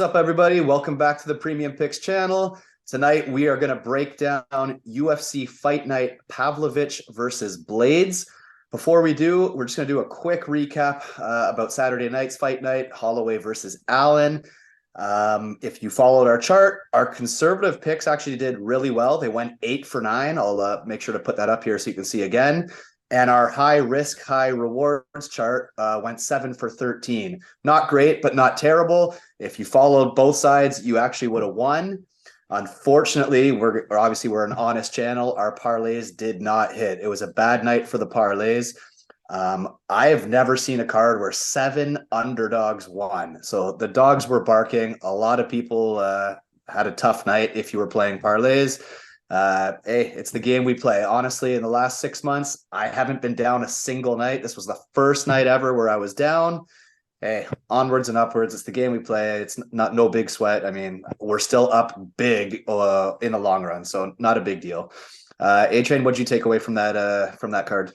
up, everybody? Welcome back to the Premium Picks channel. Tonight, we are going to break down UFC Fight Night Pavlovich versus Blaydes. Before we do, we're just going to do a quick recap about Saturday night's fight night, Holloway versus Allen. If you followed our chart, our conservative picks actually did really well. They went 8 for 9. I'll make sure to put that up here so you can see again. And our high risk, high rewards chart went 7 for 13. Not great, but not terrible. If you followed both sides, you actually would have won. Unfortunately, we're an honest channel. Our parlays did not hit. It was a bad night for the parlays. I have never seen a card where 7 underdogs won. So the dogs were barking. A lot of people had a tough night if you were playing parlays. Hey, it's the game we play. Honestly, in the last 6 months, I haven't been down a single night. This was the first night ever where I was down. Hey, onwards and upwards. It's the game we play. It's no big sweat. I mean, we're still up big in the long run, so not a big deal. A-Train, what'd you take away from that card?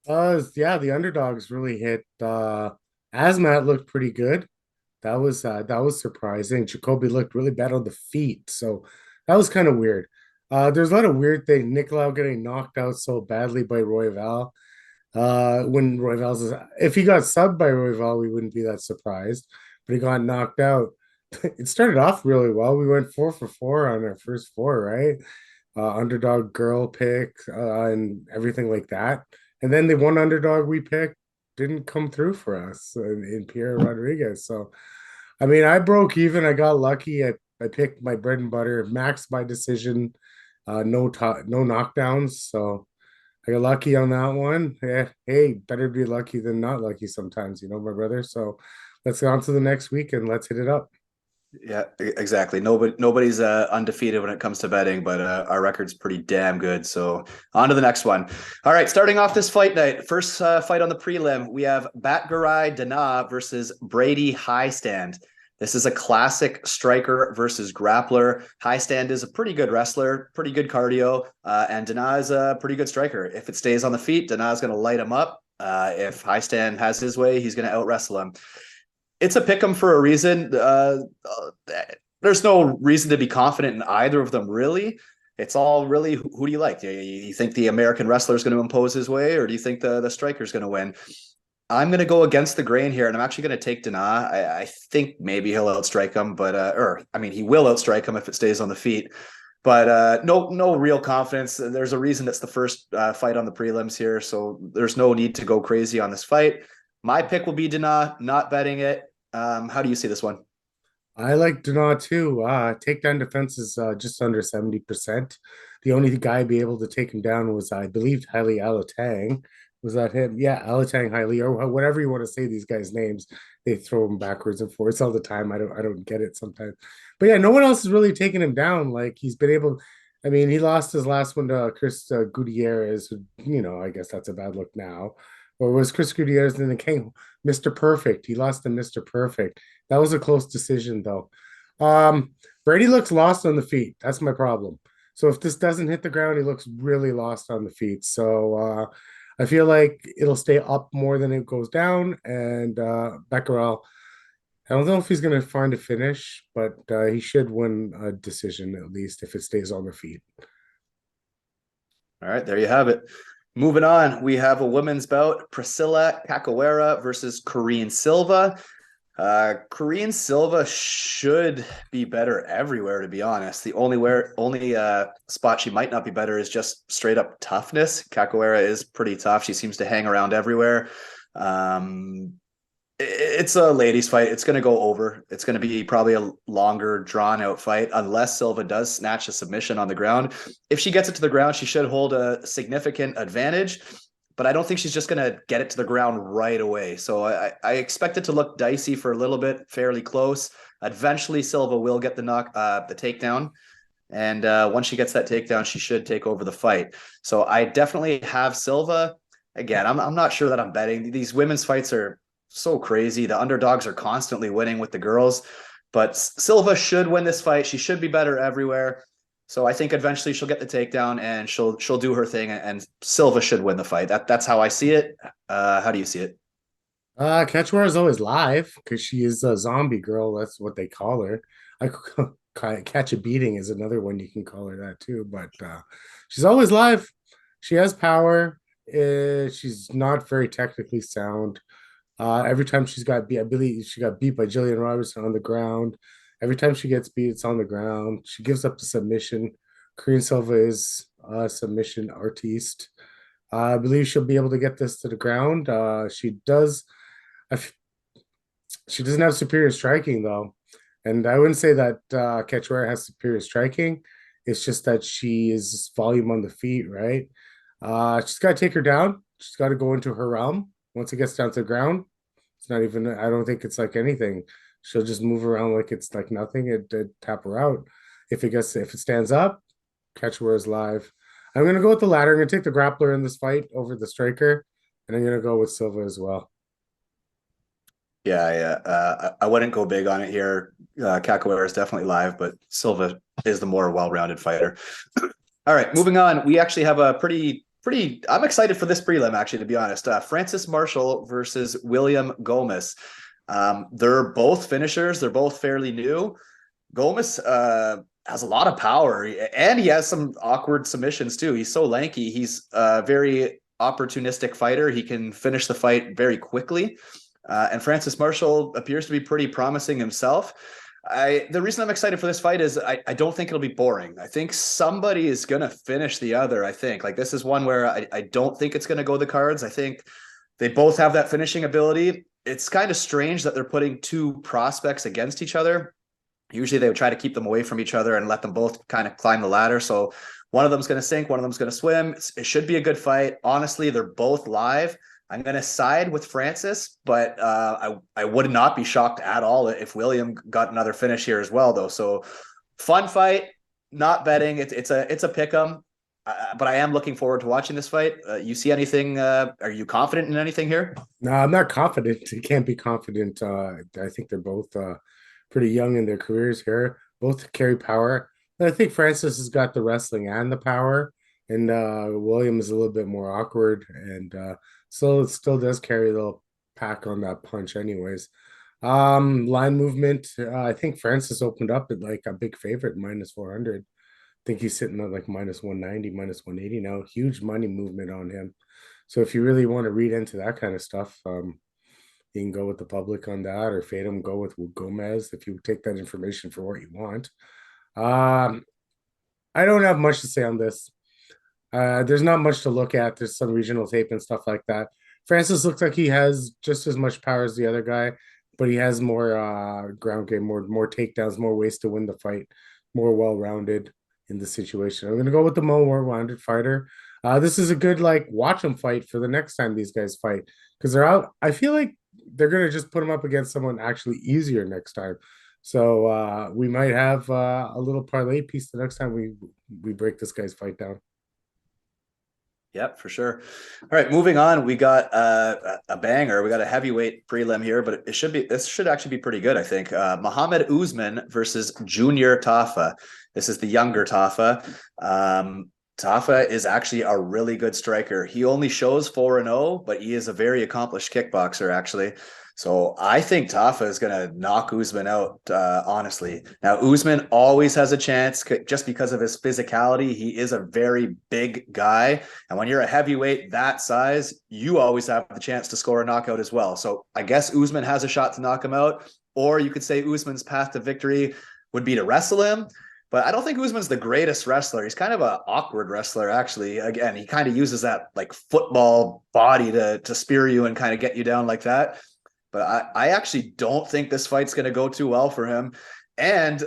Yeah, the underdogs really hit. Asmat looked pretty good. That was surprising. Jacoby looked really bad on the feet, so that was kind of weird. There's a lot of weird things. Nicolau getting knocked out so badly by Royval. When if he got subbed by Royval, we wouldn't be that surprised. But he got knocked out. It started off really well. We went 4 for 4 on our first 4, right? Underdog girl pick and everything like that. And then the one underdog we picked didn't come through for us in Pierre Rodriguez. So, I mean, I broke even. I got lucky. I picked my bread and butter, max by decision, no knockdowns. So I got lucky on that one. Yeah, hey, better be lucky than not lucky sometimes, my brother. So let's go on to the next week and let's hit it up. Yeah, exactly. Nobody's undefeated when it comes to betting, but our record's pretty damn good. So on to the next one. All right, starting off this fight night. First fight on the prelim, we have Batgarai Danaa versus Brady Hiestand. This is a classic striker versus grappler. Hiestand is a pretty good wrestler, pretty good cardio, and Danaa is a pretty good striker. If it stays on the feet, Danaa is going to light him up. If Hiestand has his way, he's going to out wrestle him. It's a pick 'em for a reason. There's no reason to be confident in either of them, really. It's all really who do you like? Do you think the American wrestler is going to impose his way, or do you think the striker is going to win? I'm going to go against the grain here, and I'm actually going to take Danaa. I think maybe he'll outstrike him, but he will outstrike him if it stays on the feet. But no real confidence. There's a reason it's the first fight on the prelims here, so there's no need to go crazy on this fight. My pick will be Danaa, not betting it. How do you see this one? I like Danaa too. Takedown defense is just under 70%. The only guy be able to take him down was, I believe, Haile Alatang. Was that him? Yeah, Alatang Haile, or whatever you want to say these guys' names. They throw them backwards and forwards all the time. I don't get it sometimes. But yeah, no one else is really taking him down. Like he's been able. I mean, he lost his last one to Chris Gutierrez. Who, I guess that's a bad look now. Or was Chris Gutierrez in the King? Mr. Perfect. He lost to Mr. Perfect. That was a close decision, though. Brady looks lost on the feet. That's my problem. So if this doesn't hit the ground, he looks really lost on the feet. So I feel like it'll stay up more than it goes down. And Becquerel, I don't know if he's going to find a finish, but he should win a decision at least if it stays on the feet. All right, there you have it. Moving on, we have a women's bout, Priscilla Cachoeira versus Corrine Silva. Corrine Silva should be better everywhere, to be honest. The only spot she might not be better is just straight up toughness. Cachoeira is pretty tough. She seems to hang around everywhere. It's a ladies fight. It's going to go over. It's going to be probably a longer drawn out fight unless Silva does snatch a submission on the ground. If she gets it to the ground, she should hold a significant advantage, but I don't think she's just going to get it to the ground right away. So I expect it to look dicey for a little bit, fairly close. Eventually Silva will get the takedown. And once she gets that takedown, she should take over the fight. So I definitely have Silva. Again, I'm not sure that I'm betting. These women's fights are so crazy. The underdogs are constantly winning with the girls, but Silva should win this fight. She should be better everywhere. So I think eventually she'll get the takedown and she'll do her thing, and Silva should win the fight. That's how I see it. How do you see it? Cachoeira is always live because she is a zombie girl. That's what they call her. I catch a beating is another one you can call her that too. But she's always live. She has power. She's not very technically sound. Every time she's got beat, I believe she got beat by Jillian Robertson on the ground. Every time she gets beat, it's on the ground. She gives up the submission. Korean Silva is a submission artiste. I believe she'll be able to get this to the ground. She does. She doesn't have superior striking though, and I wouldn't say that Cachoeira has superior striking. It's just that she is volume on the feet, right? She's got to take her down. She's got to go into her realm. Once it gets down to the ground, it's not even. I don't think it's like anything. She'll just move around like it's like nothing. It tap her out. If it stands up, Cachoeira is live. I'm gonna go with the latter. I'm gonna take the grappler in this fight over the striker, and I'm gonna go with Silva as well. Yeah, yeah. I wouldn't go big on it here. Cachoeira is definitely live, but Silva is the more well-rounded fighter. All right, moving on. We actually have a pretty. I'm excited for this prelim, actually, to be honest. Francis Marshall versus William Gomis. They're both finishers. They're both fairly new. Gomis has a lot of power, and he has some awkward submissions too. He's so lanky. He's a very opportunistic fighter. He can finish the fight very quickly. And Francis Marshall appears to be pretty promising himself. The reason I'm excited for this fight is I don't think it'll be boring. I think somebody is going to finish the other. I think like this is one where I don't think it's going to go the cards. I think they both have that finishing ability. It's kind of strange that they're putting two prospects against each other. Usually they would try to keep them away from each other and let them both kind of climb the ladder. So one of them's going to sink, one of them's going to swim. It should be a good fight. Honestly, they're both live. I'm going to side with Francis, but I would not be shocked at all if William got another finish here as well, though. So fun fight, not betting. It's a pick 'em, but I am looking forward to watching this fight. You see anything? Are you confident in anything here? No, I'm not confident. You can't be confident. I think they're both pretty young in their careers here. Both carry power. I think Francis has got the wrestling and the power, and William is a little bit more awkward, and so it still does carry a little pack on that punch, anyways. Line movement. I think Francis opened up at like a big favorite, -400. I think he's sitting at like -190, -180 now. Huge money movement on him. So if you really want to read into that kind of stuff, you can go with the public on that, or fade him, go with Gomez if you take that information for what you want. Um, I don't have much to say on this. There's not much to look at. There's some regional tape and stuff like that. Francis looks like he has just as much power as the other guy, but he has more ground game, more takedowns, more ways to win the fight, more well-rounded in the situation. I'm gonna go with the more well-rounded fighter. This is a good like watch them fight for the next time these guys fight because they're out. I feel like they're gonna just put them up against someone actually easier next time. So we might have a little parlay piece the next time we break this guy's fight down. Yep, for sure. All right, moving on. We got a banger. We got a heavyweight prelim here, but this should actually be pretty good, I think. Muhammad Usman versus Junior Tafa. This is the younger Tafa. Tafa is actually a really good striker. He only shows 4-0, but he is a very accomplished kickboxer, actually. So I think Tafa is going to knock Usman out, honestly. Now, Usman always has a chance just because of his physicality. He is a very big guy. And when you're a heavyweight that size, you always have the chance to score a knockout as well. So I guess Usman has a shot to knock him out. Or you could say Usman's path to victory would be to wrestle him. But I don't think Usman's the greatest wrestler. He's kind of an awkward wrestler, actually. Again, he kind of uses that like football body to spear you and kind of get you down like that. But I actually don't think this fight's going to go too well for him. And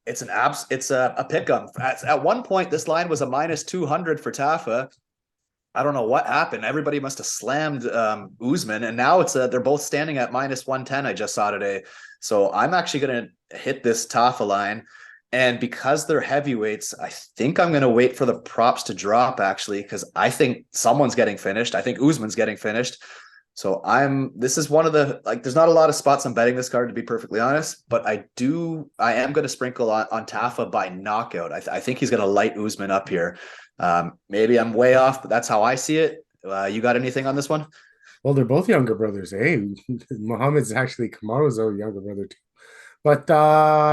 it's a pick 'em. At one point, this line was a -200 for Tafa. I don't know what happened. Everybody must have slammed Usman, and now they're both standing at -110. I just saw today. So I'm actually going to hit this Tafa line. And because they're heavyweights, I think I'm going to wait for the props to drop, actually, because I think someone's getting finished. I think Usman's getting finished. So this is one of the, like, there's not a lot of spots I'm betting this card, to be perfectly honest, but I am going to sprinkle on Tafa by knockout. I think he's going to light Usman up here. Maybe I'm way off, but that's how I see it. You got anything on this one? Well, they're both younger brothers. Hey, Muhammad's actually Kamaru's own younger brother too. But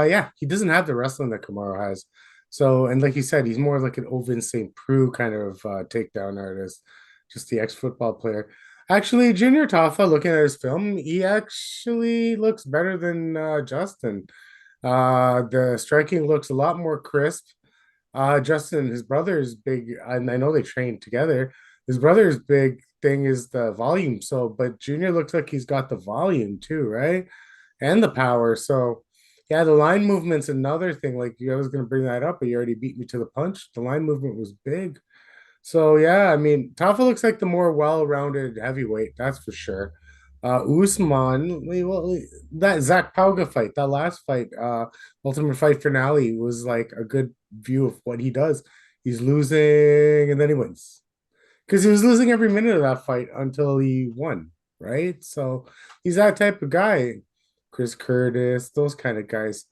yeah, he doesn't have the wrestling that Kamaru has. So, and like you said, he's more like an Ovin St. Preux kind of takedown artist, just the ex-football player. Actually, Junior Tafa, looking at his film, he actually looks better than Justin. The striking looks a lot more crisp. Justin, his brother's big, and I know they trained together. His brother's big thing is the volume. So, but Junior looks like he's got the volume too, right? And the power. So, yeah, the line movement's another thing. Like I was going to bring that up, but you already beat me to the punch. The line movement was big. So yeah, I mean, Tafa looks like the more well-rounded heavyweight, that's for sure. Usman, well, that Zach Pauga fight, that last fight, Ultimate Fight finale was like a good view of what he does. He's losing and then he wins because he was losing every minute of that fight until he won, right? So he's that type of guy. Chris Curtis, those kind of guys.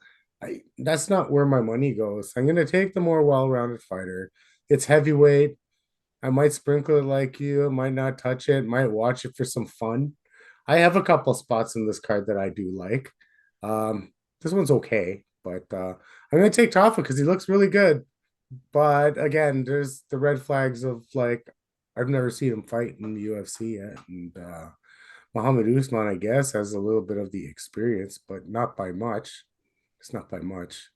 That's not where my money goes. I'm gonna take the more well-rounded fighter. It's heavyweight. I might sprinkle it like you, might not touch it, might watch it for some fun. I have a couple spots in this card that I do like. This one's okay, but I'm gonna take Tafa because he looks really good. But again, there's the red flags of like I've never seen him fight in the UFC yet, and Muhammad Usman, I guess, has a little bit of the experience, but not by much. It's not by much.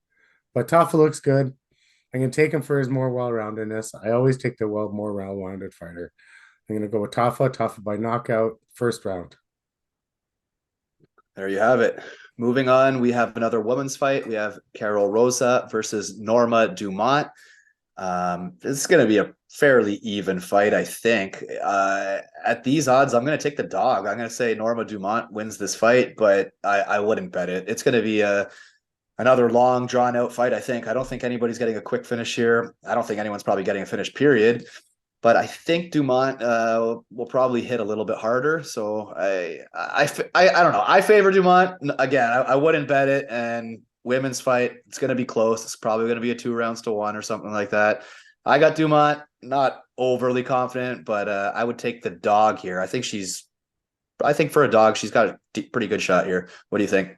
But Tafa looks good. I'm going to take him for his more well-roundedness. I always take the more well-rounded fighter. I'm going to go with Tafa by knockout, first round. There you have it. Moving on, we have another women's fight. We have Carol Rosa versus Norma Dumont. This is going to be a fairly even fight, I think. At these odds, I'm going to take the dog. I'm going to say Norma Dumont wins this fight, but I wouldn't bet it. It's going to be another long, drawn-out fight, I think. I don't think anybody's getting a quick finish here. I don't think anyone's probably getting a finish, period. But I think Dumont will probably hit a little bit harder. So I don't know. I favor Dumont. Again, I wouldn't bet it. And women's fight, it's going to be close. It's probably going to be a 2-1 or something like that. I got Dumont, not overly confident, but I would take the dog here. I think for a dog, she's got a pretty good shot here. What do you think?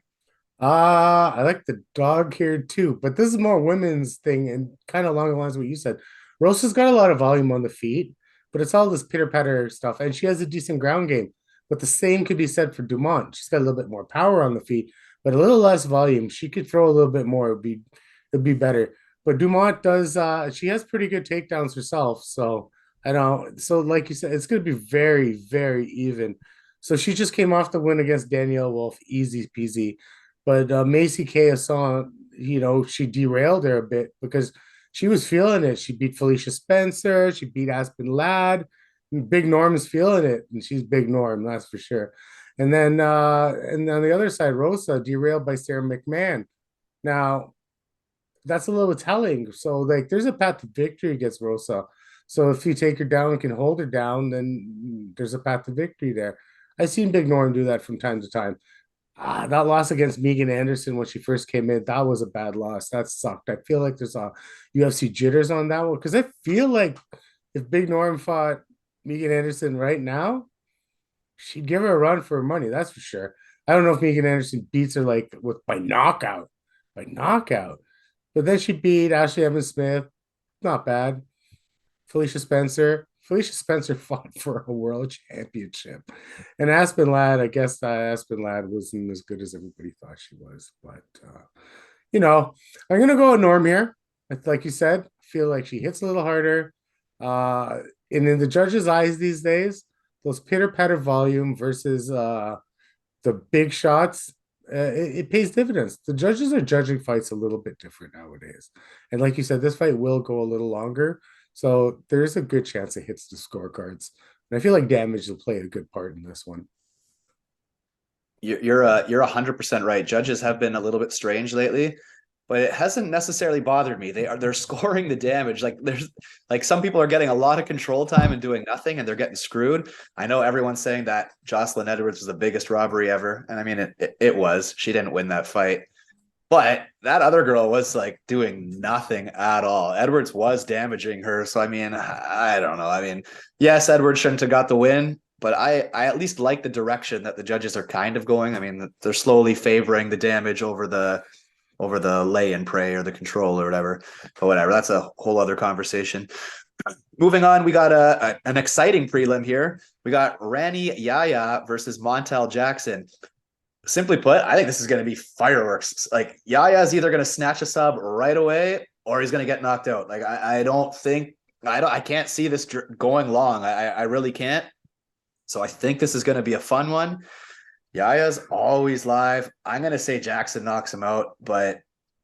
I like the dog here too, but this is more women's thing and kind of along the lines of what you said. Rosa's got a lot of volume on the feet, but it's all this pitter patter stuff, and she has a decent ground game. But the same could be said for Dumont. She's got a little bit more power on the feet, but a little less volume. She could throw a little bit more. It'd be better. But Dumont does. She has pretty good takedowns herself. So I don't. So like you said, it's going to be very very even. So she just came off the win against Danielle Wolf, easy peasy. But Macy K, I saw, she derailed her a bit because she was feeling it. She beat Felicia Spencer. She beat Aspen Ladd. Big Norm is feeling it, and she's Big Norm, that's for sure. And on the other side, Rosa derailed by Sarah McMahon. Now, that's a little telling. So, like, there's a path to victory against Rosa. So, if you take her down and can hold her down, then there's a path to victory there. I've seen Big Norm do that from time to time. That loss against Megan Anderson when she first came in, that was a bad loss. That sucked. I feel like there's a UFC jitters on that one because I feel like if Big Norm fought Megan Anderson right now, she'd give her a run for her money. That's for sure. I don't know if Megan Anderson beats her like by knockout. But then she beat Ashley Evans Smith. Not bad. Felicia Spencer. Felicia Spencer fought for a world championship. And Aspen Ladd, I guess Aspen Ladd wasn't as good as everybody thought she was. But, I'm going to go with Norm here. Like you said, I feel like she hits a little harder. And in the judges' eyes these days, those pitter-patter volume versus the big shots, it pays dividends. The judges are judging fights a little bit different nowadays. And like you said, this fight will go a little longer. So there's a good chance it hits the scorecards. And I feel like damage will play a good part in this one. You're 100% right. Judges have been a little bit strange lately, but it hasn't necessarily bothered me. They're scoring the damage. Like there's like some people are getting a lot of control time and doing nothing, and they're getting screwed. I know everyone's saying that Jocelyn Edwards was the biggest robbery ever, and I mean it was. She didn't win that fight. But that other girl was like doing nothing at all. Edwards was damaging her. So, I mean, I don't know. I mean, yes, Edwards shouldn't have got the win, but I at least like the direction that the judges are kind of going. I mean, they're slowly favoring the damage over the lay and pray or the control or whatever. But whatever, that's a whole other conversation. Moving on, we got an exciting prelim here. We got Rani Yahya versus Montel Jackson. Simply put, I think this is going to be fireworks. Like Yahya is either going to snatch a sub right away or he's going to get knocked out. Like I can't see this going long. I really can't. So I think this is going to be a fun one. Yahya's always live. I'm going to say Jackson knocks him out, but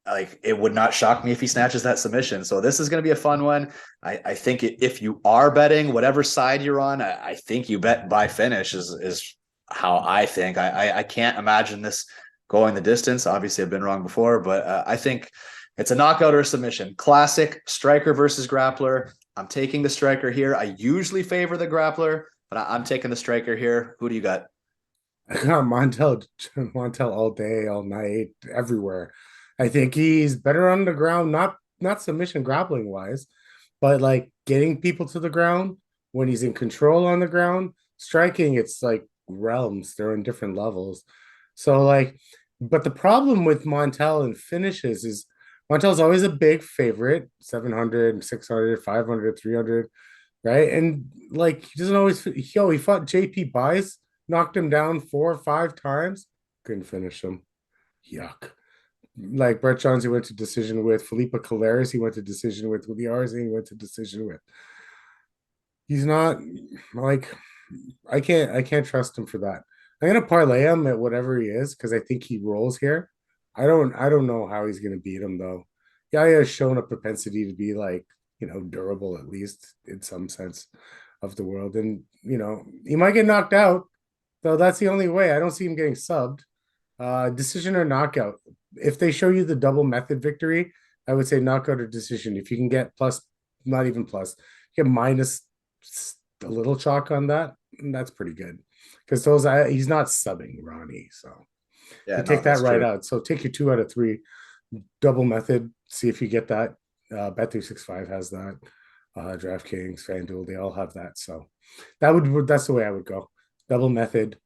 like it would not shock me if he snatches that submission. So this is going to be a fun one. I think if you are betting whatever side you're on, I think you bet by finish is how I think. I can't imagine this going the distance. Obviously I've been wrong before, but I think it's a knockout or a submission. Classic striker versus grappler. I'm taking the striker here. I usually favor the grappler, but I'm taking the striker here. Who do you got? I got Montel all day, all night, everywhere. I think he's better on the ground, not submission grappling wise, but like getting people to the ground when he's in control on the ground. Striking, it's like realms. They're in different levels. So like, but the problem with Montel and finishes is Montel's always a big favorite, 700, 600, 500, 300, right? And like he doesn't always he fought JP Buys, knocked him down 4 or 5 times, couldn't finish him. Yuck. Like Brett Johns, he went to decision with Felipe Colares, he went to decision with Arze, he went to decision with. He's not like I can't trust him for that. I'm gonna parlay him at whatever he is because I think he rolls here. I don't know how he's gonna beat him though. Yahya has shown a propensity to be like, durable at least in some sense of the world. And he might get knocked out, though that's the only way. I don't see him getting subbed. Decision or knockout. If they show you the double method victory, I would say knockout or decision. If you can get plus, not even plus, get minus a little chalk on that, that's pretty good. Because he's not subbing Ronnie, so Yeah, you take that right true. out. So take your 2 out of 3 double method. See if you get that. Bet365 has that. DraftKings, FanDuel, they all have that. So that's the way I would go. Double method,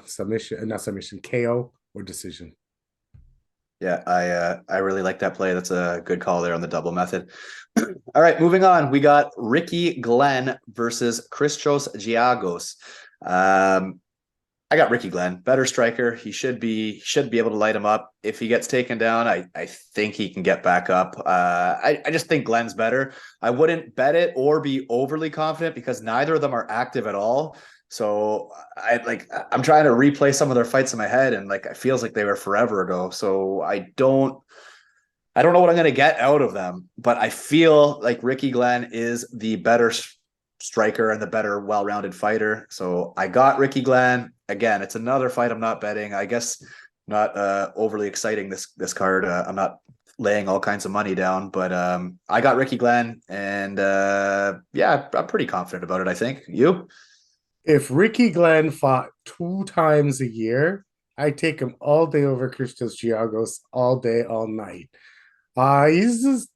submission, not submission, KO or decision. Yeah, I really like that play. That's a good call there on the double method. All right, moving on. We got Ricky Glenn versus Christos Giagos. I got Ricky Glenn, better striker. He should be able to light him up. If he gets taken down, I think he can get back up. I just think Glenn's better. I wouldn't bet it or be overly confident because neither of them are active at all. So I'm trying to replay some of their fights in my head, and like it feels like they were forever ago. So I don't know what I'm going to get out of them, but I feel like Ricky Glenn is the better striker and the better well-rounded fighter. So I got Ricky Glenn. Again, it's another fight I'm not betting. I guess not overly exciting this card. I'm not laying all kinds of money down, but I got Ricky Glenn, and yeah, I'm pretty confident about it, I think. You? If Ricky Glenn fought 2 times a year, I'd take him all day over Christos Giagos all day, all night. He's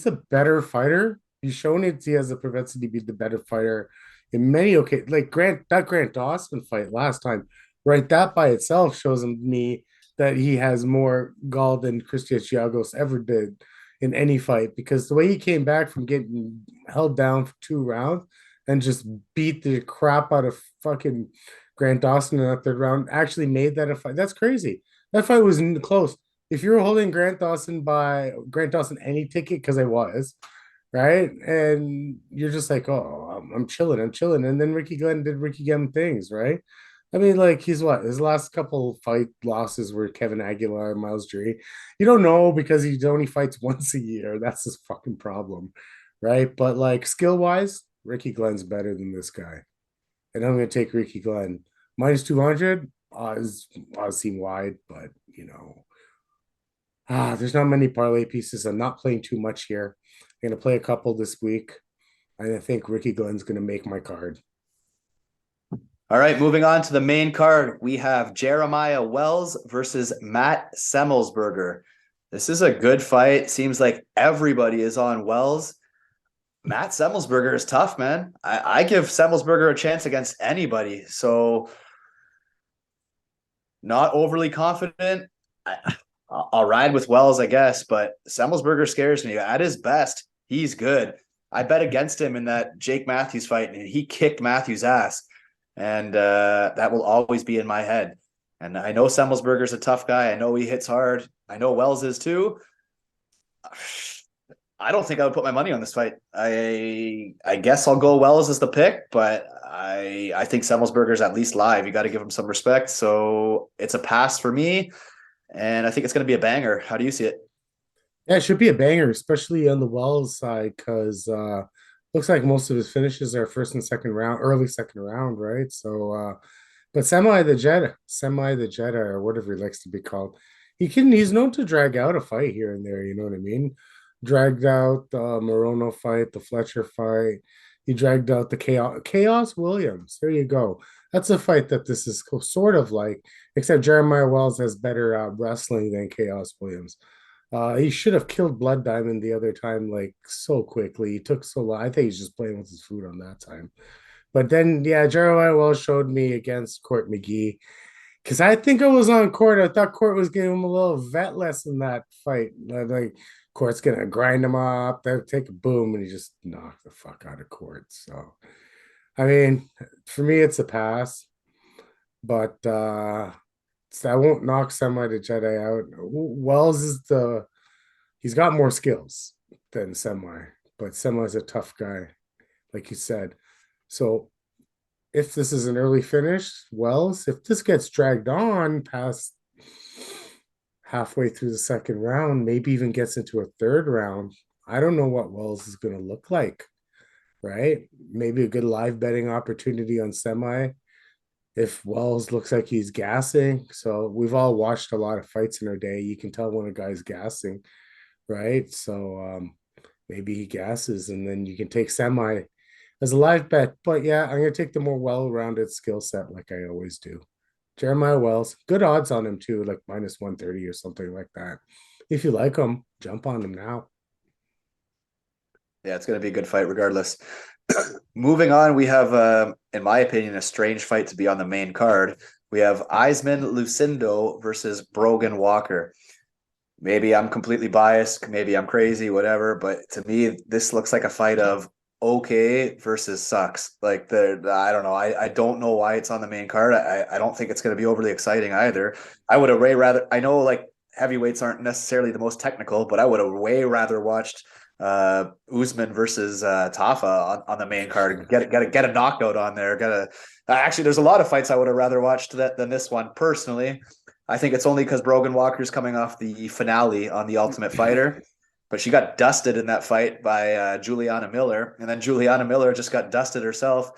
a better fighter. He's shown it. He has a propensity to be the better fighter in many occasions. Like Grant Dawson fight last time, right? That by itself shows me that he has more gall than Christos Giagos ever did in any fight, because the way he came back from getting held down for 2 rounds and just beat the crap out of fucking Grant Dawson in that 3rd round actually made that a fight. That's crazy. That fight was close. If you were holding Grant Dawson any ticket, because I was, right? And you're just like, oh, I'm chilling. And then Ricky Glenn did Ricky Glenn things, right? I mean, like his last couple fight losses were Kevin Aguilar, Miles Jury. You don't know because he only fights once a year. That's his fucking problem, right? But like skill wise, Ricky Glenn's better than this guy, and I'm going to take Ricky Glenn minus 200. Is seem wide, but there's not many parlay pieces. I'm not playing too much here. I'm going to play a couple this week, and I think Ricky Glenn's going to make my card. All right, moving on to the main card, we have Jeremiah Wells versus Matt Semelsberger. This is a good fight. Seems like everybody is on Wells. Matt Semelsberger is tough, man. I give Semelsberger a chance against anybody. So not overly confident. I'll ride with Wells, I guess, but Semelsberger scares me. At his best, he's good. I bet against him in that Jake Matthews fight, and he kicked Matthews' ass. And that will always be in my head. And I know Semelsberger's a tough guy. I know he hits hard. I know Wells is too. I don't think I would put my money on this fight. I guess I'll go Wells as the pick, but I think Semelsberger's at least live. You got to give him some respect. So it's a pass for me, and I think it's going to be a banger. How do you see it? Yeah, it should be a banger, especially on the Wells side, because looks like most of his finishes are first and second round, early second round, right? So, but Semi the Jedi, or whatever he likes to be called, he's known to drag out a fight here and there. You know what I mean? Dragged out the Morono fight, the Fletcher fight. He dragged out the Chaos Williams. There you go. That's a fight that this is sort of like, except Jeremiah Wells has better wrestling than Chaos Williams. He should have killed Blood Diamond the other time, like so quickly. He took so long. I think he's just playing with his food on that time. But then, yeah, Jeremiah Wells showed me against Court McGee because I think I was on Court. I thought Court was giving him a little vet lesson that fight. Like Court's gonna grind him up, then take a boom, and he just knocked the fuck out of Court. So, I mean, for me, it's a pass. But so I won't knock Semi to Jedi out. Wells is he's got more skills than Semi, but Semi's a tough guy, like you said. So if this is an early finish, Wells, if this gets dragged on past halfway through the second round, maybe even gets into a third round, I don't know what Wells is going to look like, right? Maybe a good live betting opportunity on Semi if Wells looks like he's gassing. So we've all watched a lot of fights in our day. You can tell when a guy's gassing, right? So maybe he gasses, and then you can take Semi as a live bet. But yeah, I'm gonna take the more well-rounded skill set, like I always do. Jeremiah Wells, good odds on him too, like minus 130 or something like that. If you like him, jump on him now. Yeah, it's going to be a good fight regardless. Moving on, we have, in my opinion, a strange fight to be on the main card. We have Usman Lucindo versus Brogan Walker. Maybe I'm completely biased, maybe I'm crazy, whatever, but to me, this looks like a fight of okay versus sucks. Like I don't know. I don't know why it's on the main card. I don't think it's going to be overly exciting either. I would have way rather. I know like heavyweights aren't necessarily the most technical, but I would have way rather watched Usman versus Tafa on the main card. Get a knockout on there. Actually, there's a lot of fights I would have rather watched than this one personally. I think it's only because Brogan Walker's coming off the finale on The Ultimate Fighter, but she got dusted in that fight by Juliana Miller, and then Juliana Miller just got dusted herself.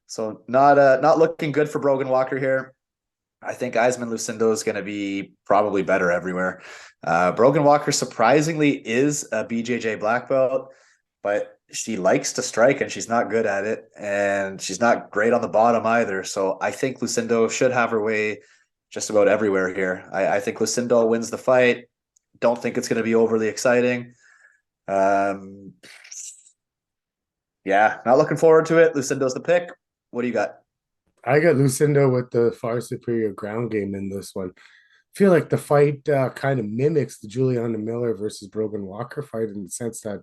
So not looking good for Brogan Walker here. I think Usman Lucindo is going to be probably better everywhere. Brogan Walker surprisingly is a BJJ black belt, but she likes to strike and she's not good at it, and she's not great on the bottom either. So I think Lucindo should have her way just about everywhere here. I think Lucindo wins the fight. Don't think it's going to be overly exciting. Yeah, not looking forward to it. Lucindo's the pick. What do you got? I got Lucindo with the far superior ground game in this one. Feel like the fight kind of mimics the Juliana Miller versus Brogan Walker fight in the sense that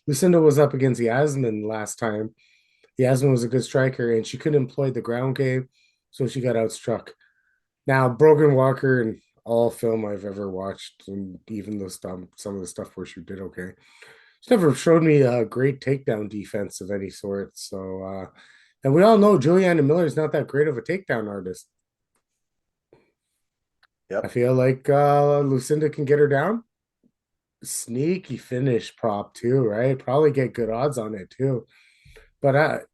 Lucindo was up against Yasmin last time. Yasmin was a good striker and she couldn't employ the ground game, so she got outstruck. Now, Brogan Walker and all film I've ever watched, and even some of the stuff where she did okay, she's never showed me a great takedown defense of any sort. So, and we all know Juliana Miller is not that great of a takedown artist. I Yep. feel like Lucinda can get her down. Sneaky finish prop too, right? Probably get good odds on it too. But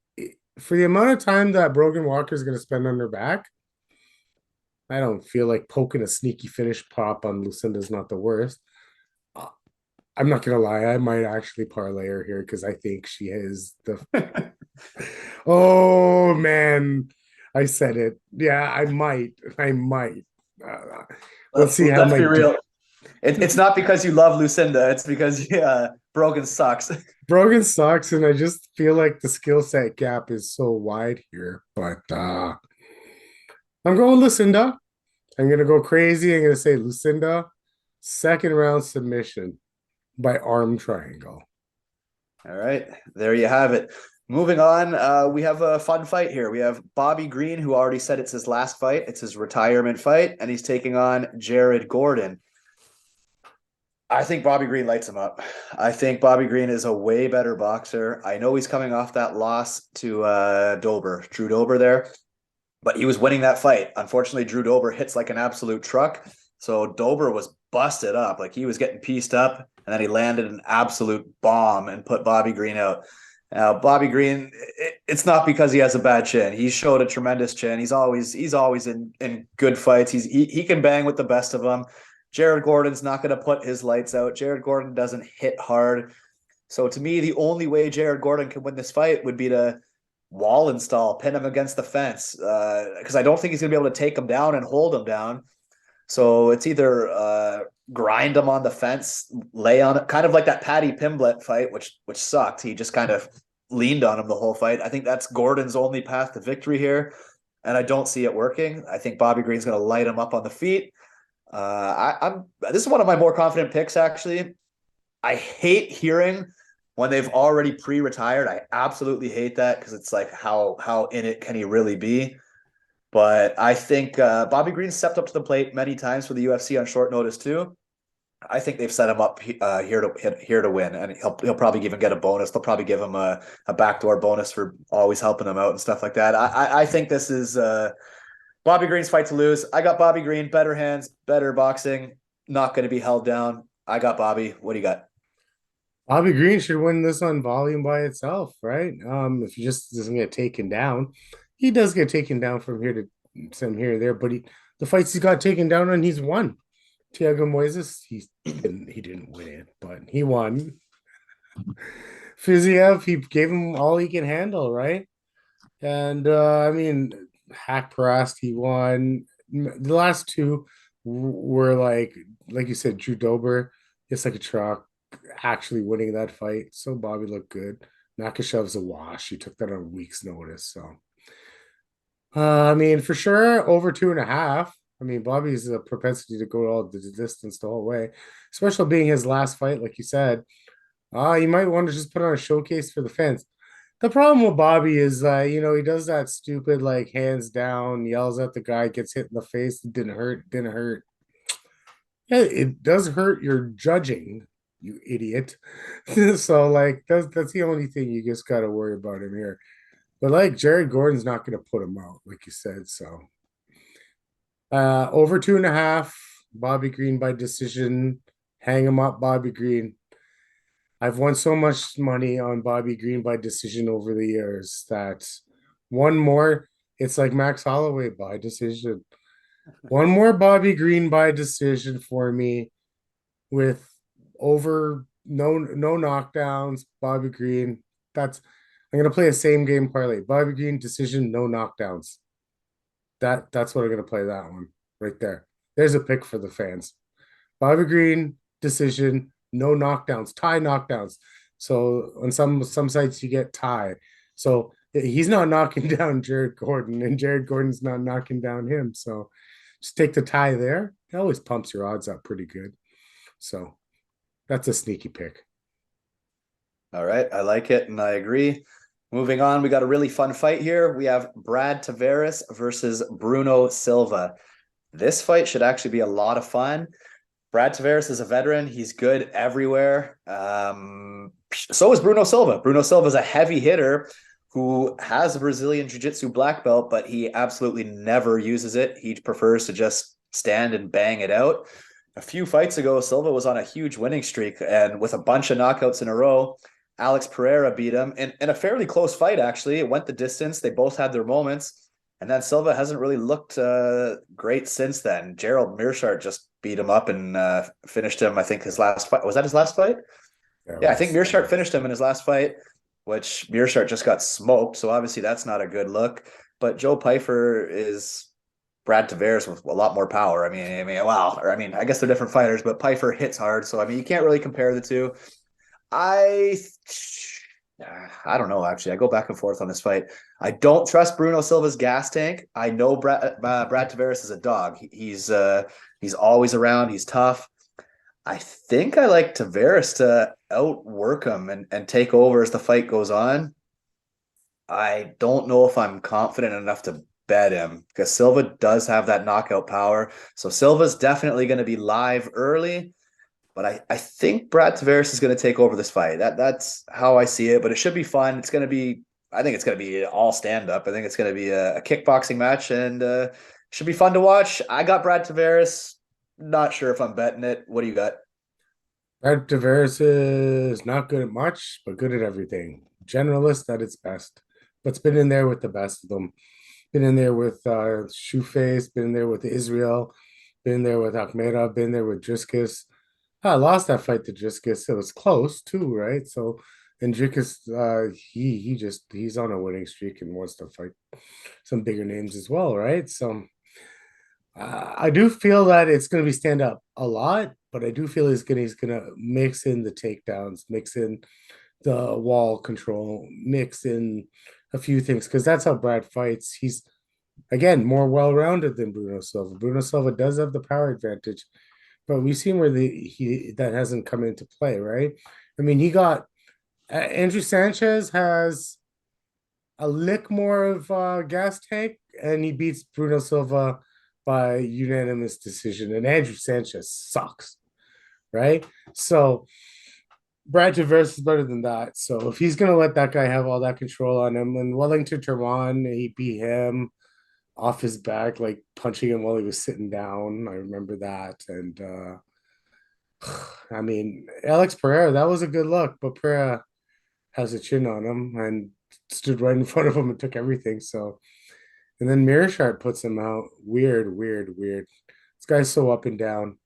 for the amount of time that Brogan Walker is going to spend on her back, I don't feel like poking a sneaky finish prop on Lucinda is not the worst. Uh, I'm not gonna lie, I might actually parlay her here because I think she is the. Oh man, I said it. Yeah, I might. Uh, let's see how Let's my be real. It's not because you love Lucinda. It's because Brogan sucks. Brogan sucks, and I just feel like the skill set gap is so wide here. But I'm going Lucinda. I'm gonna go crazy. I'm gonna say Lucinda, second round submission by arm triangle. All right, there you have it. Moving on, we have a fun fight here. We have Bobby Green, who already said it's his last fight. It's his retirement fight, and he's taking on Jared Gordon. I think Bobby Green lights him up. I think Bobby Green is a way better boxer. I know he's coming off that loss to Drew Dober there, but he was winning that fight. Unfortunately, Drew Dober hits like an absolute truck. So Dober was busted up. Like he was getting pieced up, and then he landed an absolute bomb and put Bobby Green out. Now, Bobby Green, it's not because he has a bad chin. He showed a tremendous chin. He's always in good fights. He can bang with the best of them. Jared Gordon's not going to put his lights out. Jared Gordon doesn't hit hard. So to me, the only way Jared Gordon can win this fight would be to wall install, pin him against the fence, because I don't think he's going to be able to take him down and hold him down. So it's either grind him on the fence, lay on it, kind of like that Paddy Pimblett fight, which sucked. He just kind of leaned on him the whole fight. I think that's Gordon's only path to victory here, and I don't see it working. I think Bobby Green's going to light him up on the feet. This is one of my more confident picks, actually. I hate hearing when they've already pre-retired. I absolutely hate that because it's like how in it can he really be? But I think Bobby Green stepped up to the plate many times for the UFC on short notice too. I think they've set him up here to win, and he'll probably even get a bonus. They'll probably give him a backdoor bonus for always helping him out and stuff like that. I think this is Bobby Green's fight to lose. I got Bobby Green, better hands, better boxing, not going to be held down. I got Bobby. What do you got? Bobby Green should win this on volume by itself, right? If he just doesn't get taken down, he does get taken down from here to some here and there, but the fights he got taken down on, he's won. Thiago Moises, he didn't win it, but he won. Fiziev, he gave him all he can handle, right? And I mean, Hack Parast, he won. The last two were like you said, Drew Dober, just like a truck, actually winning that fight. So Bobby looked good. Makashev's a wash. He took that on a week's notice. So, I mean, for sure, over 2.5. I mean, Bobby's a propensity to go all the distance the whole way, especially being his last fight, like you said. You might want to just put on a showcase for the fans. The problem with Bobby is, he does that stupid, like, hands down, yells at the guy, gets hit in the face. It didn't hurt, didn't hurt. Yeah, it does hurt your judging, you idiot. So, like, that's the only thing you just got to worry about him here. But, like, Jared Gordon's not going to put him out, like you said. So, over 2.5, Bobby Green by decision. Hang him up, Bobby Green. I've won so much money on Bobby Green by decision over the years that one more, it's like Max Holloway by decision. One more Bobby Green by decision for me with over no knockdowns. Bobby Green. I'm gonna play a same game parlay. Bobby Green decision, no knockdowns. That's what I'm gonna play that one right there. There's a pick for the fans. Bobby Green decision, no knockdowns, tie knockdowns. So on some sites you get tie. So he's not knocking down Jared Gordon, and Jared Gordon's not knocking down him. So just take the tie there. It always pumps your odds up pretty good. So that's a sneaky pick. All right, I like it, and I agree. Moving on, we got a really fun fight here. We have Brad Tavares versus Bruno Silva. This fight should actually be a lot of fun. Brad Tavares is a veteran. He's good everywhere. So is Bruno Silva. Bruno Silva is a heavy hitter who has a Brazilian Jiu-Jitsu black belt, but he absolutely never uses it. He prefers to just stand and bang it out. A few fights ago, Silva was on a huge winning streak, and with a bunch of knockouts in a row, Alex Pereira beat him in a fairly close fight, actually. It went the distance. They both had their moments. And then Silva hasn't really looked great since then. Gerald Meerschaert just beat him up and finished him, I think, his last fight. Was that his last fight? Yeah, I think Meerschaert finished him in his last fight, which Meerschaert just got smoked. So obviously that's not a good look. But Joe Pyfer is Brad Tavares with a lot more power. I guess they're different fighters, but Piper hits hard, so I mean, you can't really compare the two. I I don't know. Actually, I go back and forth on this fight. I don't trust Bruno Silva's gas tank. I know Brad Tavares is a dog. He's always around. He's tough. I think I like Tavares to outwork him and take over as the fight goes on. I don't know if I'm confident enough to bet him because Silva does have that knockout power. So Silva's definitely going to be live early, but I think Brad Tavares is going to take over this fight. That's how I see it, but it should be fun. I think it's going to be all stand up. I think it's going to be a kickboxing match and should be fun to watch. I got Brad Tavares. Not sure if I'm betting it. What do you got? Brad Tavares is not good at much, but good at everything. Generalist at its best, but's been in there with the best of them. Been in there with Shoeface, been in there with Israel, been there with Akhmedov, been there with Giagos. I lost that fight to Giagos. It was close too, right? So, and Giagos, he's on a winning streak and wants to fight some bigger names as well, right? So, I do feel that it's going to be stand up a lot, but I do feel he's gonna mix in the takedowns, mix in the wall control, mix in a few things because that's how Brad fights. He's again more well-rounded than Bruno Silva. Bruno Silva does have the power advantage, but we've seen where he that hasn't come into play, right? I mean, he got Andrew Sanchez has a lick more of gas tank, and he beats Bruno Silva by unanimous decision. And Andrew Sanchez sucks, right? So Brad Tavares is better than that. So if he's gonna let that guy have all that control on him, and Wellington Turman, he beat him off his back, like punching him while he was sitting down. I remember that. And I mean, Alex Pereira, that was a good look, but Pereira has a chin on him and stood right in front of him and took everything. So, and then Mearshart puts him out. Weird, weird, weird. This guy's so up and down.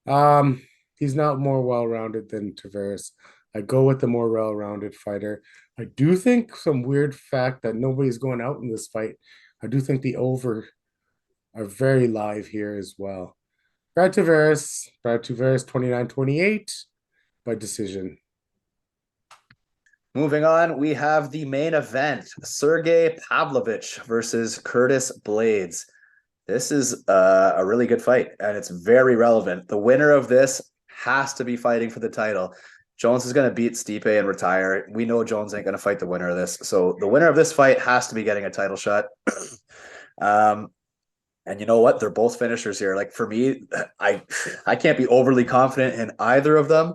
Um, he's not more well-rounded than Tavares. I go with the more well-rounded fighter. I do think some weird fact that nobody's going out in this fight. I do think the over are very live here as well. Brad Tavares 29-28 by decision. Moving on, we have the main event: Sergey Pavlovich versus Curtis Blaydes. This is a really good fight, and it's very relevant. The winner of this has to be fighting for the title. Jones is going to beat Stipe and retire. We know Jones ain't going to fight the winner of this. So the winner of this fight has to be getting a title shot. And you know what? They're both finishers here. Like for me, I can't be overly confident in either of them.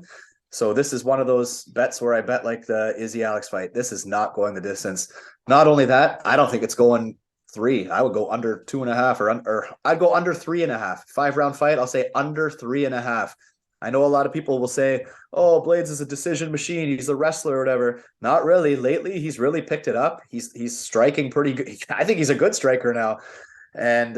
So this is one of those bets where I bet like the Izzy Alex fight. This is not going the distance. Not only that, I don't think it's going 3. I would go under 2.5 or I'd go under 3.5. 5-round fight. I'll say under 3.5. I know a lot of people will say, "Oh, Blaydes is a decision machine. He's a wrestler or whatever." Not really. Lately, he's really picked it up. He's striking pretty good. I think he's a good striker now. And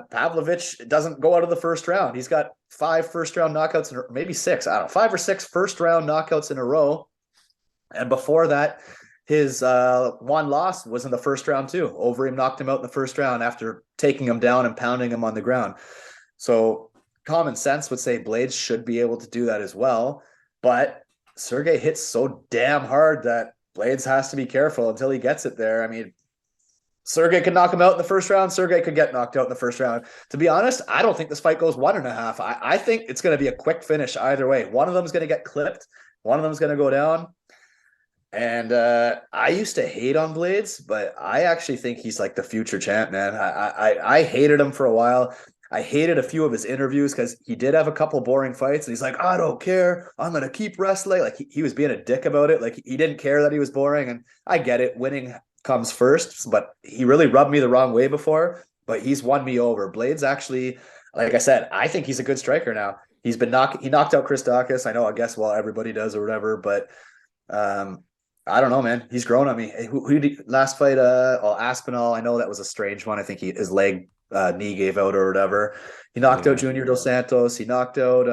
Pavlovich doesn't go out of the first round. He's got 5 first-round knockouts, maybe 6. I don't know, 5 or 6 first-round knockouts in a row. And before that, his one loss was in the first round too. Overeem knocked him out in the first round after taking him down and pounding him on the ground. So common sense would say Blaydes should be able to do that as well. But Sergey hits so damn hard that Blaydes has to be careful until he gets it there. I mean, Sergey could knock him out in the first round. Sergey could get knocked out in the first round. To be honest, I don't think this fight goes 1.5. I think it's going to be a quick finish either way. One of them is going to get clipped. One of them is going to go down. And I used to hate on Blaydes, but I actually think he's like the future champ, man. I hated him for a while. I hated a few of his interviews because he did have a couple boring fights. And he's like, "I don't care. I'm going to keep wrestling." Like he was being a dick about it. Like he didn't care that he was boring. And I get it. Winning comes first, but he really rubbed me the wrong way before, but he's won me over. Blaydes actually, like I said, I think he's a good striker now. He knocked out Chris Daukaus. I know, I guess, well, everybody does or whatever, but I don't know, man. He's grown on me. Who did last fight? Aspinall. I know that was a strange one. I think his leg knee gave out or whatever. He knocked out Junior Dos Santos. He knocked out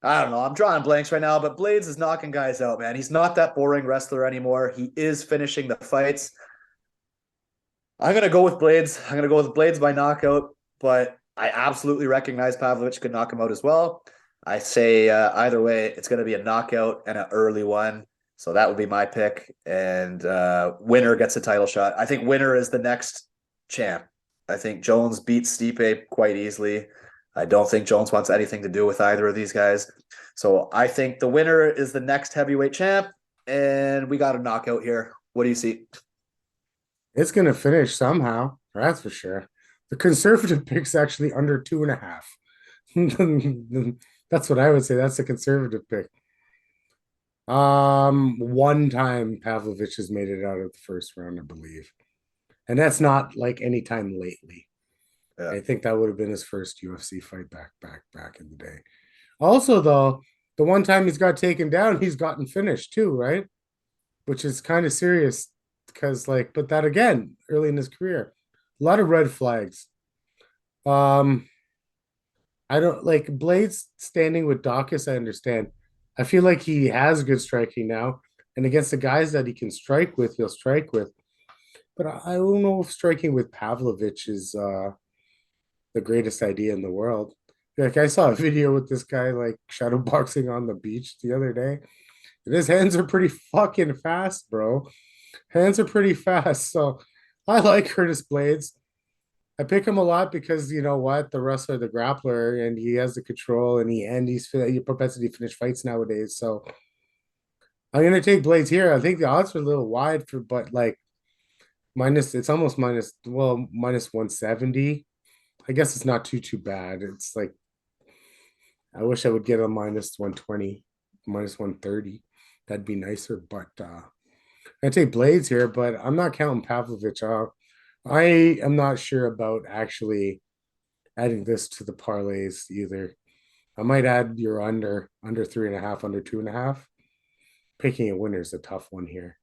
I don't know. I'm drawing blanks right now, but Blaydes is knocking guys out, man. He's not that boring wrestler anymore. He is finishing the fights. I'm gonna go with Blaydes. I'm gonna go with Blaydes by knockout, but I absolutely recognize Pavlovich could knock him out as well. I say either way, it's gonna be a knockout and an early one. So that would be my pick. And winner gets a title shot. I think winner is the next champ. I think Jones beats Stipe quite easily. I don't think Jones wants anything to do with either of these guys. So I think the winner is the next heavyweight champ, and we got a knockout here. What do you see? It's gonna finish somehow, that's for sure. The conservative pick's actually under 2.5. That's what I would say. That's a conservative pick. One time Pavlovich has made it out of the first round, I believe. And that's not like any time lately. Yeah. I think that would have been his first UFC fight back in the day. Also, though, the one time he's got taken down, he's gotten finished too, right? Which is kind of serious because, like, but that again, early in his career, a lot of red flags. Um, I don't like Blaydes standing with Dawkins. I understand. I feel like he has good striking now, and against the guys that he can strike with, he'll strike with. But I don't know if striking with Pavlovich is the greatest idea in the world. Like I saw a video with this guy like shadow boxing on the beach the other day, and his hands are pretty fucking fast, bro. Hands are pretty fast. So I like Curtis Blaydes. I pick him a lot because you know what, the wrestler, the grappler, and he has the control, and he's propensity to finish fights nowadays. So I'm gonna take Blaydes here. I think the odds are a little wide for, but like minus, it's almost minus, well, minus 170. I guess it's not too bad. It's like I wish I would get a minus 120, minus 130. That'd be nicer. But I take Blaydes here, but I'm not counting Pavlovich out. I am not sure about actually adding this to the parlays either. I might add your under 3.5, under 2.5. Picking a winner is a tough one here.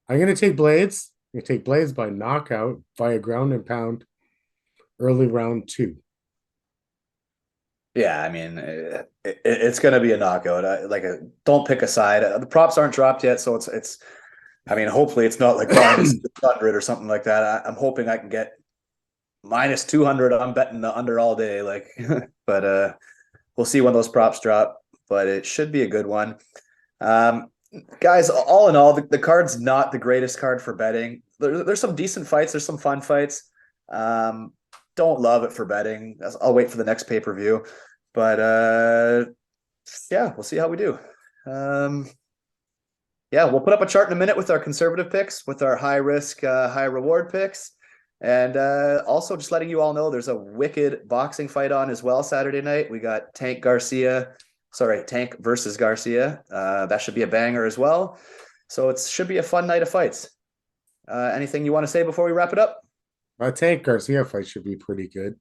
I'm gonna take Blaydes. I'm gonna take Blaydes by knockout via ground and pound, early round two. Yeah, I mean, it's going to be a knockout. Don't pick a side. The props aren't dropped yet, so it's. I mean, hopefully it's not like minus 200 or something like that. I'm hoping I can get minus 200. I'm betting the under all day. Like, but we'll see when those props drop. But it should be a good one. Um, Guys, all in all, the card's not the greatest card for betting. There's some decent fights. There's some fun fights. Um, don't love it for betting. I'll wait for the next pay-per-view. But yeah, we'll see how we do. Yeah, we'll put up a chart in a minute with our conservative picks, with our high risk, high reward picks. And also just letting you all know there's a wicked boxing fight on as well Saturday night. We got Tank versus Garcia. That should be a banger as well. So it should be a fun night of fights. Anything you want to say before we wrap it up? Tank Garcia fight should be pretty good.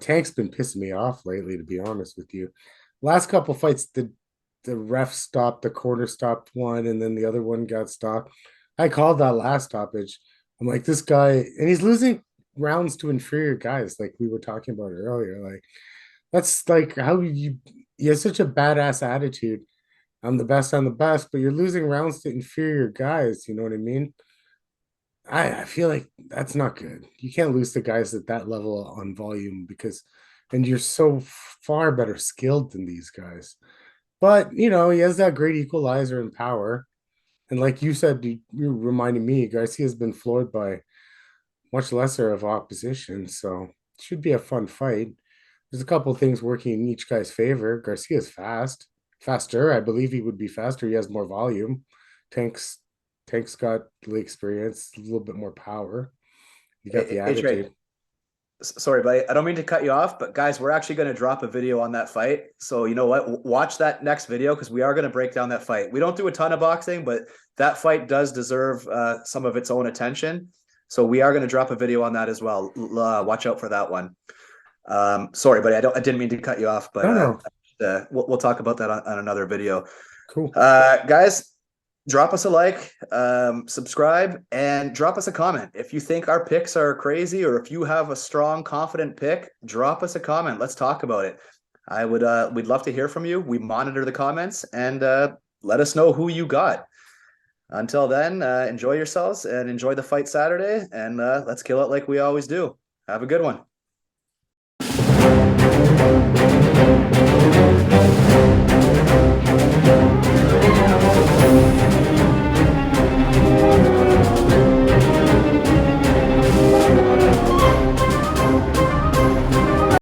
Tank's been pissing me off lately, to be honest with you. Last couple fights, the ref stopped, the corner stopped one, and then the other one got stopped. I called that last stoppage. I'm like, this guy, and he's losing rounds to inferior guys, like we were talking about earlier. Like, that's like how you have such a badass attitude. I'm the best, but you're losing rounds to inferior guys. You know what I mean? I feel like that's not good. You can't lose to guys at that level on volume because, and you're so far better skilled than these guys. But you know, he has that great equalizer and power. And like you said, you reminded me, Garcia's been floored by much lesser of opposition, so it should be a fun fight. There's a couple of things working in each guy's favor. Garcia's faster. I believe he would be faster. He has more volume. Tank's Tank's got the experience, a little bit more power. You got the Hey, Trey, attitude. sorry, buddy. I don't mean to cut you off, but guys, we're actually going to drop a video on that fight. So you know what? Watch that next video because we are going to break down that fight. We don't do a ton of boxing, but that fight does deserve some of its own attention. So we are going to drop a video on that as well. Watch out for that one. Sorry, buddy. I didn't mean to cut you off, but No, no, we'll talk about that on another video. cool. Guys, drop us a like, subscribe, and drop us a comment. If you think our picks are crazy or if you have a strong, confident pick, drop us a comment. Let's talk about it. We'd love to hear from you. We monitor the comments and let us know who you got. Until then, enjoy yourselves and enjoy the fight Saturday, and let's kill it like we always do. Have a good one.